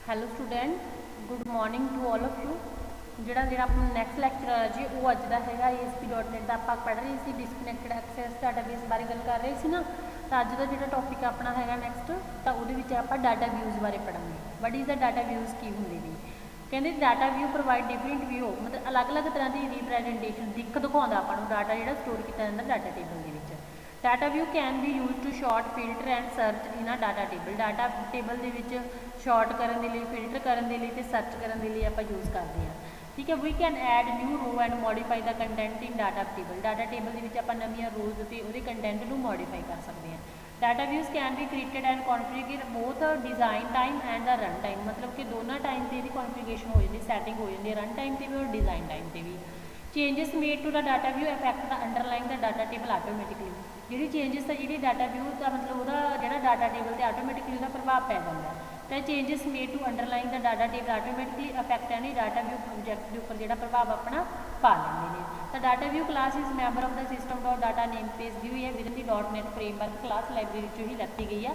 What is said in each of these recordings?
Hello student good morning to all of you ਜਿਹੜਾ ਆਪਣਾ next lecture ਆ ਜੀ ਉਹ ਅੱਜ ਦਾ ਹੈਗਾ ASP.NET ਦਾ ਆਪਾਂ ਪੜ੍ਹ ਰਹੇ ਸੀ ਡਿਸਕਨੈਕਟਡ ਐਕਸੈਸ ਡਾਟਾਬੇਸ ਬਾਰੇ ਗੱਲ ਕਰ ਰਹੇ ਸੀ ਨਾ। ਤਾਂ ਅੱਜ ਦਾ ਜਿਹੜਾ ਟੌਪਿਕ ਆਪਣਾ ਹੈਗਾ ਨੈਕਸਟ ਤਾਂ ਉਹਦੇ ਵਿੱਚ ਆਪਾਂ ਡਾਟਾ ਵਿਊਜ਼ ਬਾਰੇ ਪੜ੍ਹਾਂਗੇ। What is the data views ਕੀ ਹੁੰਦੇ ਨੇ ਕਹਿੰਦੇ data view provide different view ਮਤਲਬ ਅਲੱਗ-ਅਲੱਗ ਤਰ੍ਹਾਂ ਦੀ ਰੀਪ੍ਰੈਜੈਂਟੇਸ਼ਨ ਦਿੱਖ ਦਿਖਾਉਂਦਾ ਆਪਾਂ ਨੂੰ ਡਾਟਾ ਜਿਹੜਾ ਸਟੋਰ ਕੀਤਾ ਜਾਂਦਾ ਡਾਟਾ ਟੇਬਲ ਦੇ ਵਿੱਚ। Data view can be use to sort filter and search in data table के शॉर्ट करने के लिए फिल्टर करने के लिए सर्च करने के लिए आप यूज़ करते हैं। ठीक है, we can add new row and modify the content in data table के आप नवी रोज और कंटेंट को मॉडिफाई कर सकते हैं। Data views can be created and configure both design time and the run time मतलब कि दोनों टाइम से कॉन्फिगरेशन हो जाती सैटिंग हो जाती है रन टाइम से भी और डिज़ाइन टाइम से भी। Changes made to the data view effect the underlying the data table automatically जी चेंजिस जी डाटा व्यू का मतलब वह जो डाटा टेबल से ऑटोमेटिकली उसका प्रभाव पै जाता है। तो changes made to underlying the data table automatically effect यानी डाटा व्यू प्रोजेक्ट के उपर जो प्रभाव अपना पा लेंगे हैं। तो data view class is member of the system dot data namespace दी हुई है within the .NET framework class library चो ही लत्ती गई है।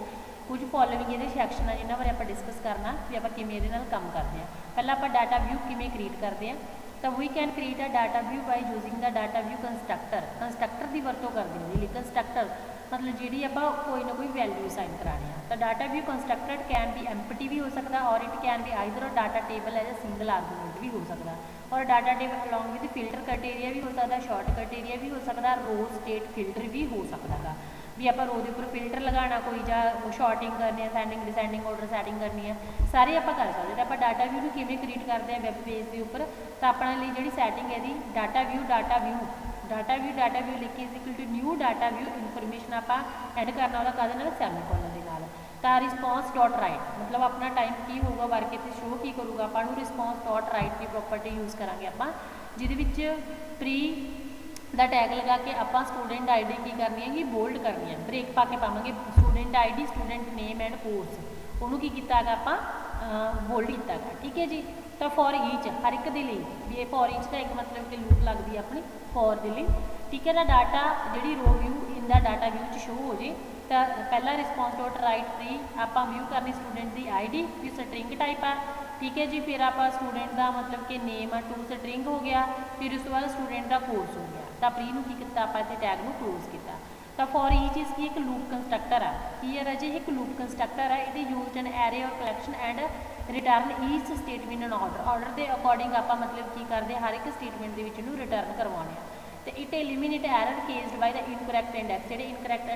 कुछ फॉलोइंग ये सैक्शन है जिन्होंने बारे आप डिस्कस करना भी आप किमें ये काम करते हैं। पहला आप डाटा व्यू किमें क्रिएट करते हैं तो we can create a data view by using the data view constructor की वरतों करते हैं। कंस्ट्रक्टर मतलब जी आप कोई ना कोई वैल्यू साइन कराने हैं। तो data view constructed can be empty भी हो सकता और it can be either data table as a single argument भी हो सकता और data table along with filter criteria भी हो सकता शॉर्ट क्राइटेरिया भी हो सकता रो स्टेट फिल्टर भी हो सकता है भी आप रो के उपर फिल्टर लगाना कोई जा शॉर्टिंग करनी है सैंडिंग डिसेंडिंग ऑर्डर सैटिंग करनी है सारे आप कर सकते। तो आप डाटा व्यू किमें क्रिएट करते हैं वैब पेज के उपर तो अपने लिए जी सैटिंग है जी डाटा व्यू लिख के equal to new data view information आप एड करना वह कहते सैमीकोलन के नाल। तो रिस्पॉन्स डॉट राइट मतलब अपना टाइम की होगा वर्क इतने शो की करूँगा अपन रिस्पॉन्स डॉट राइट की प्रॉपर्टी यूज़ करा आप जिद प्री दा टैग लगा के आप स्टूडेंट आईडी की करनी है कि बोल्ड करनी है ब्रेक पा के पावे student ID student name and course उन्होंने की किया आप बोल्ड किया गया। ठीक है जी। तो फॉर ईच हर एक के लिए भी ये फॉर ईच का एक मतलब कि लूप लगती है अपनी फॉर के लिए। ठीक है ना डाटा जी row view in the data view show हो जाए तो पहला रिस्पॉन्स डॉट राइट फ्री आप व्यू करनी स्टूडेंट की आईडी भी स्ट्रिंग टाइप है। ठीक है जी। फिर आप स्टूडेंट का मतलब कि नेम टू स्ट्रिंग हो गया फिर उस बाद स्टूडेंट का कोर्स हो गया तो प्री में की किया आप टैग में क्लोज किया। तो फॉर ईच इज की एक लूप कंस्ट्रक्टर है की है जी एक लूप कंस्ट्रक्टर है ये यूज एन एरे और collection and return each statement in order के अकॉर्डिंग आप मतलब की करते हर एक स्टेटमेंट के रिटर्न करवाने। तो it eliminate error caused by the incorrect index जो इनकरैक्ट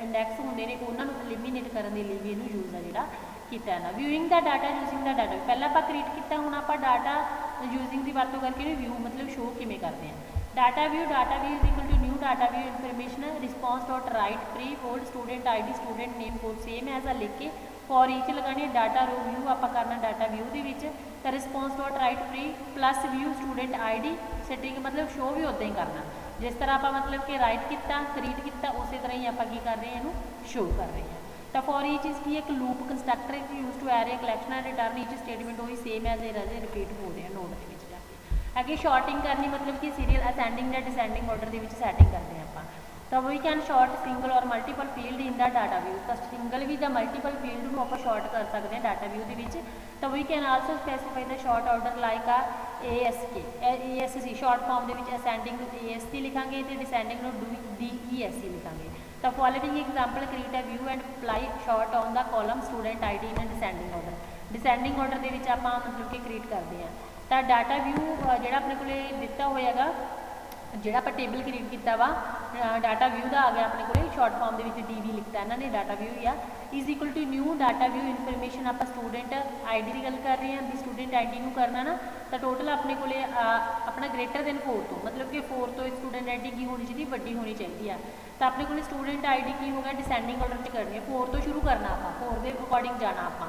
इंडैक्स होंगे ने उन्होंने एलिमीनेट करने के लिए भी इनू यूज है जोड़ा किया ना। Viewing the data using the data पहले आप क्रिएट किया हूँ आप डाटा यूजिंग की वरतों करके व्यू मतलब शो किमें करते हैं। Data view is equal to new data view information response dot write pre hold student ID student name code same as आ लिख के फॉर ईच लगानी डाटा रो व्यू आप करना डाटा व्यू के response dot write pre plus view student ID setting मतलब show भी उदा ही करना जिस तरह आप मतलब कि राइट किया क्रिएट किया उस तरह ही आप कर रहे हैं इनू शो कर रहे हैं। तो फॉर ईच इज की एक loop constructor use to array collection return each statement वही सेम एज ए रिपीट हो रहे हैं नोट के अगे शॉर्टिंग करनी मतलब कि सीरियल असेंडिंग या डिसेंडिंग ऑर्डर के सैटिंग करते हैं आप। तो वी कैन शॉर्ट सिंगल और multiple field in the data view तो सिंगल भी या मल्टीपल फील्ड में आप शॉर्ट कर सकते हैं डाटा व्यू के। तो we can also specify the sort order like ASC short form के असेंडिंग ASC लिखांगे तो डिसेंडिंग DESC लिखांगे। तो following example create a view and apply sort on the column student ID in descending order के आप मतलब कि create करते हैं। तो डाटा व्यू जो अपने को दिता होएगा जो आप टेबल क्रिएट किया वा डाटा व्यू का आ गया अपने को शॉर्ट फॉर्म के DV लिखता इन्होंने डाटा व्यू या is equal to new data view information आप स्टूडेंट आईडी की गल कर रहे हैं भी स्टूडेंट आईडी को करना ना तो टोटल अपने को अपना ग्रेटर दैन 4 तो मतलब कि 4 तो स्टूडेंट आईडी की होनी चाहिए वड्डी होनी चाहिए है। तो अपने को स्टूडेंट आईडी की हो गया डिसेंडिंग ऑर्डर में करनी है 4 तो शुरू करना आप 4 के अकॉर्डिंग जाना आप।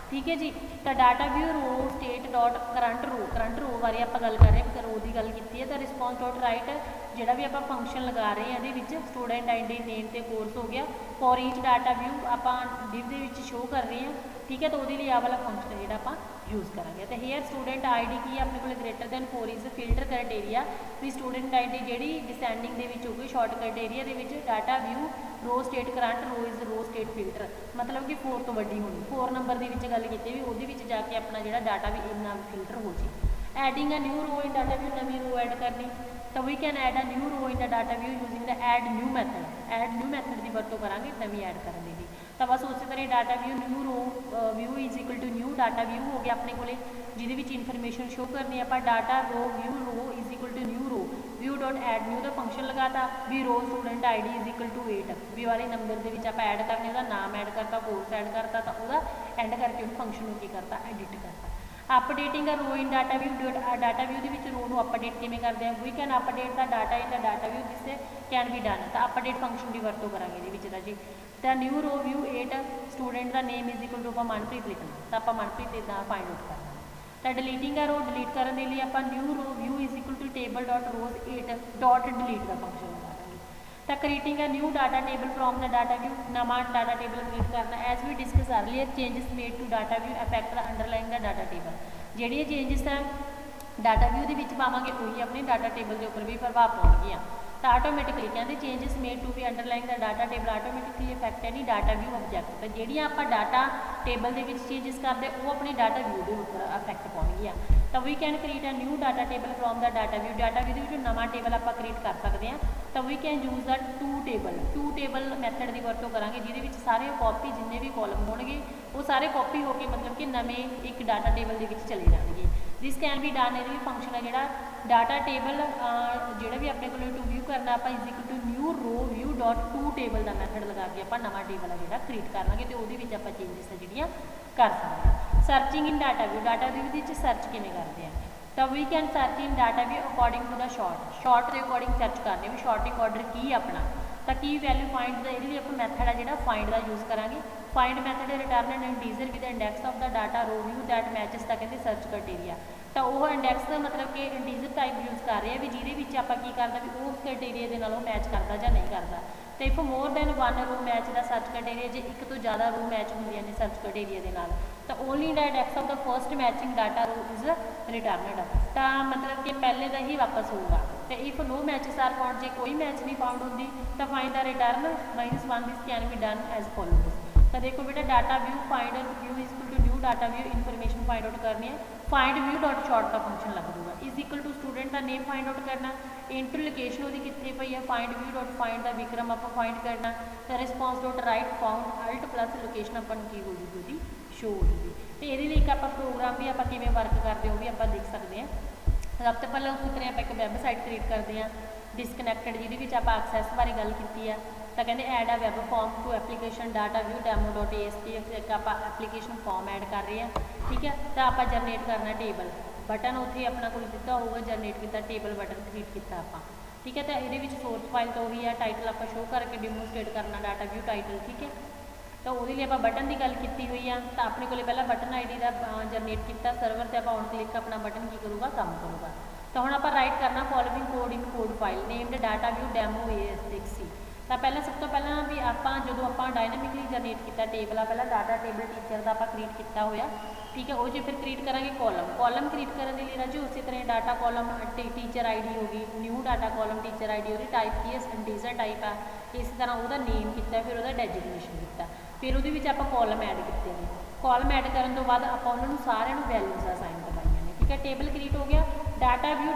ठीक है जी। तो data view row state dot current row बारे आप गल कर रहे हैं रो की गल की है। तो रिस्पॉन्स डॉट राइट जोड़ा भी आप फंक्शन लगा रहे हैं ये स्टूडेंट आईडी नेम तो कोर्स हो गया फॉर ईच डाटा व्यू आप डिव के शो कर रहे हैं। ठीक है। तो वो लिए आ वाला फंक्शन जो आप यूज़ करेंगे। तो हेयर स्टूडेंट आईडी की अपने को greater than 4 is filter criteria भी स्टूडेंट आईडी जी डिसेंडिंग के होगी sort criteria data view row state current row is row state filter, मतलब कि 4 तो वड्डी होनी, 4 नंबर की गल की भी वो जाके अपना जो डाटा भी इन्ना फिल्टर हो जाए। Adding a new row in data view, नवी रो ऐड करनी, तो we can add a new row in the data view using the add new method, add new method की वरतों करांगे नवी ऐड करने की। तो बस उस तरह data view new row view is equal to new data view हो गया अपने को, जिहदे इनफॉर्मेशन शो करनी है, आप data row is equal to new row view dot add new का फंक्शन लगाता भी row student ID is equal to 8 भी वाले नंबर के आप ऐड करने, उसका नाम ऐड करता, कोर्स ऐड करता, तो वह एंड करके उन्होंने फंक्शन को की करता एडिट करता। Updating a row in data view, data view के रो को अपडेट किमें करते हैं, we can update the data in the data view जिससे कैन बी डन, तो अपडेट फंक्शन की वरतों करांगे ये जी। तो न्यू रो व्यू 8 स्टूडेंट का नेम इज इक्वल टू आप मनप्रीत लिखना, तो आप मनप्रीत इदा फाइंड आउट करना। तो डिलीटिंग अ रो डिलीट करने के लिए आप new row view is equal to table dot rows 8 dot delete का फंक्शन लगाएंगे। तो creating a new data table from the data view, नवा डाटा टेबल क्रिएट करना। As we discuss earlier changes made to data view affect the underlying the data table, ਜਿਹੜੀਆਂ changes है data view के पावे वही अपने डाटा टेबल के उपर भी प्रभाव पाएगी। तो आटोमैटिकली कहते चेंजिस मेड टू भी underlying the data table automatically effect any data view object, तो ਜਿਹੜੀਆਂ आप डाटा टेबल के चेंजिस करते वो अपने डाटा व्यू के उपर अफेक्ट पाएगी। तो we can create a new data table from the data view के नवा टेबल आप क्रिएट कर सकते हैं। तो we can use the to table method की वरतों करांगे, जिहदे सारे कॉपी जिन्ने भी कॉलम होंगे वो सारे कॉपी होकर मतलब कि नवे एक डाटा टेबल के चले जाएंगे। दिस कैन बी डन, ये फंक्शन है जोड़ा डाटा टेबल जोड़ा भी अपने को टू व्यू करना, आप is equal to new row view dot to table का मैथड लगा के आप नवा टेबल है जोड़ा क्रिएट कर लेंगे, तो वो आप चेंजिस है जोड़ियाँ कर सकते हैं। Searching in data view search किमें करते हैं, तो we can search in data view according to the sort के अकॉर्डिंग सर्च करने भी शॉर्टिंग ऑर्डर की अपना, तो की वैल्यू फाइंड ये आप मैथड है जो फाइंड का यूज़ करा। Find method return and integer with index of the data row view that matches तक कहते सर्च क्राइटेरिया, तो वह इंडेक्स का मतलब कि इंटीजर टाइप यूज़ कर रहे हैं भी जिहदे आप की करता भी उस क्राइटेरिया के नालों मैच करता या नहीं करता। तो if more than one row match का सर्च क्राइटेरिया जो एक तो ज़्यादा रो मैच होंगे ने सर्च क्राइटेरिया के नाल, तो only the index of the first matching data row is returned, तो मतलब कि पहले का ही वापस होगा। तो if no matches are found, जो कोई मैच नहीं फाउंड होंगी तो find the return -1 this can be done as follows. तो देखो बेटा data view find view is equal to new data view information find out करनी है, फाइंड व्यू डॉट शॉर्ट का फंक्शन लग दूगा, इज इक्वल टू स्टूडेंट का name find out करना, इंटर लोकेशन वो कितने पई है, find view dot find the Vikram आप फाइंड करना, तो response dot write found alt plus location अपन की हो जूगी उसकी शो हो जूगी। तो ये आप प्रोग्राम भी आप किमें वर्क करते हो भी आप देख सकते हैं। सब तो पहले उस तरह आप एक वैबसाइट क्रिएट करते हैं डिसकनैक्टेड, जिहदे आप एक्सैस बारे गल की है, तो कहते add a web form to application data view demo dot ASP, एक आप एप्लीकेशन फॉर्म ऐड कर रहे हैं, ठीक है। तो आप जनरेट करना टेबल बटन उत्थे अपना कोई दिता होगा जनरेट किया टेबल बटन क्रिएट किया आप, ठीक है। तो ये सोर्स फाइल तो वही है, टाइटल आप शो करके डिमोस्ट्रेट करना डाटा व्यू टाइटल, ठीक है। तो वो लिए आप बटन की गल की हुई है, तो अपने को पहला बटन ID का जनरेट किया सर्वर से आप ऑन क्लिक अपना बटन की करूँगा काम करूँगा। तो हम आप राइट करना following code in code file named data view demo ASP। तो पहला सब तो पहला भी आप जो आप डायनामिकली जनरेट किया टेबल आ पहला डाटा टेबल टीचर का आप क्रिएट किया होया, ठीक है। वो जो फिर क्रिएट करेंगे कॉलम क्रिएट करने के लिए राजू उसी तरह डाटा कॉलम टीचर ID होगी, new data column teacher ID होगी, टाइप की इंटीजर टाइप है, इस तरह वह नेम किया फिर वह डेजिग्नेशन किया, फिर वो आप कॉलम ऐड किए हैं, कॉलम ऐड करने तो बाद आप उन्होंने सारे वैल्यूज असाइन करवाइया ने, ठीक है। टेबल क्रिएट हो गया, data view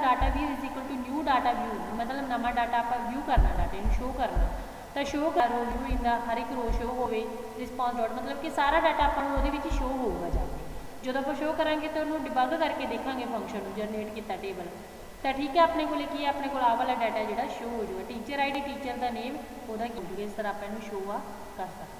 is equal to new data view मतलब नवा डाटा आप व्यू करना, डाटे शो करना, तो शो कर रो व्यू इन हर एक रो शो हो रिस्पॉन्स डॉट मतलब कि सारा डाटा अपन शो होगा जाके, जो आप शो करा तो उन्होंने डिबग करके देखा फंक्शन जनरेट किया टेबल, तो ठीक है। अपने को की अपने को वाला डाटा जो शो हो जाएगा, टीचर ID टीचर का नेम वो इस तरह आप इन्हू शो आ कर सकते।